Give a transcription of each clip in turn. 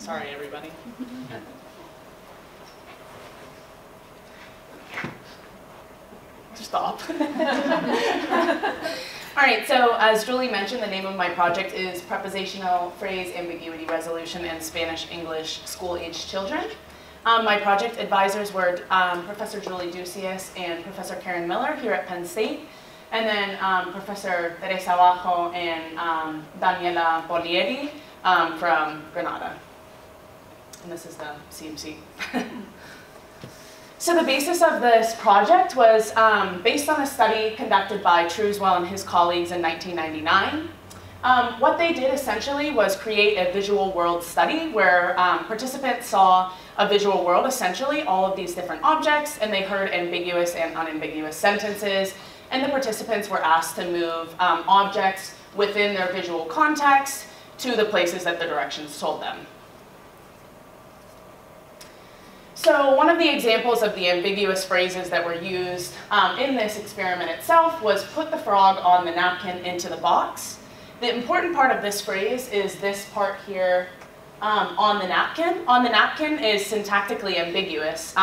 Sorry, everybody. Stop. All right, so as Julie mentioned, the name of my project is Prepositional Phrase Ambiguity Resolution in Spanish-English School-Aged Children. My project advisors were Professor Julie Ducius and Professor Karen Miller here at Penn State, and then Professor Teresa Bajo and Daniela Polieri from Granada. And this is the CMC. So the basis of this project was based on a study conducted by Trueswell and his colleagues in 1999. What they did essentially was create a visual world study where participants saw a visual world, essentially all of these different objects, and they heard ambiguous and unambiguous sentences, and the participants were asked to move objects within their visual context to the places that the directions told them. So one of the examples of the ambiguous phrases that were used in this experiment itself was put the frog on the napkin into the box. The important part of this phrase is this part here on the napkin. On the napkin is syntactically ambiguous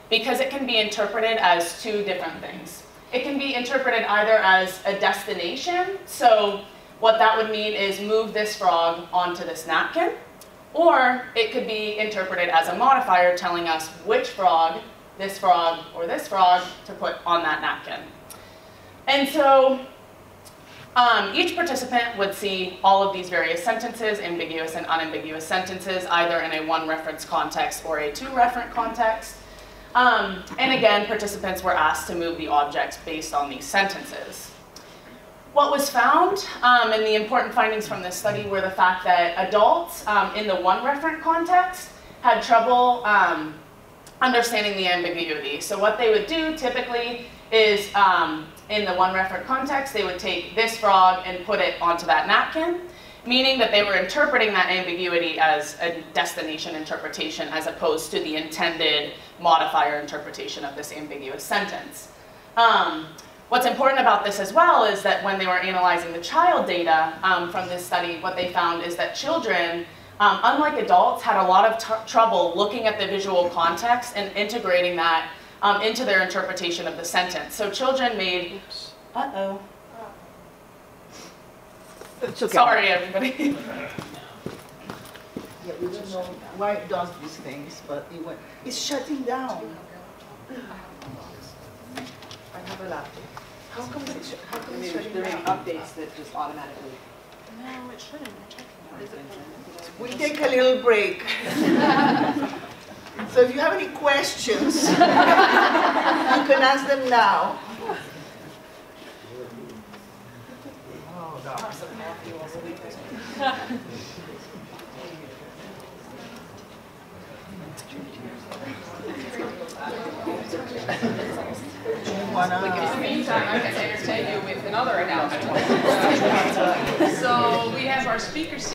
because it can be interpreted as two different things. It can be interpreted either as a destination, so what that would mean is move this frog onto this napkin, or it could be interpreted as a modifier telling us which frog, or this frog, to put on that napkin. And so each participant would see all of these various sentences, ambiguous and unambiguous sentences, either in a one-reference context or a two-reference context. And again, participants were asked to move the objects based on these sentences. What was found, and the important findings from this study, were the fact that adults in the one-referent context had trouble understanding the ambiguity. So what they would do typically is, in the one-referent context, they would take this frog and put it onto that napkin, meaning that they were interpreting that ambiguity as a destination interpretation as opposed to the intended modifier interpretation of this ambiguous sentence. What's important about this as well is that when they were analyzing the child data from this study, what they found is that children, unlike adults, had a lot of trouble looking at the visual context and integrating that into their interpretation of the sentence. So children made, uh-oh. Okay. Sorry, everybody. Yeah, we don't know why it does these things, but it's shutting down. I have a laptop. How come it's shutting there down? are updates that just automatically. No, it shouldn't. I'm checking. We'll take a little break. So if you have any questions, you can ask them now. Oh, no. In the meantime, I can entertain you with another announcement. So we have our speakers.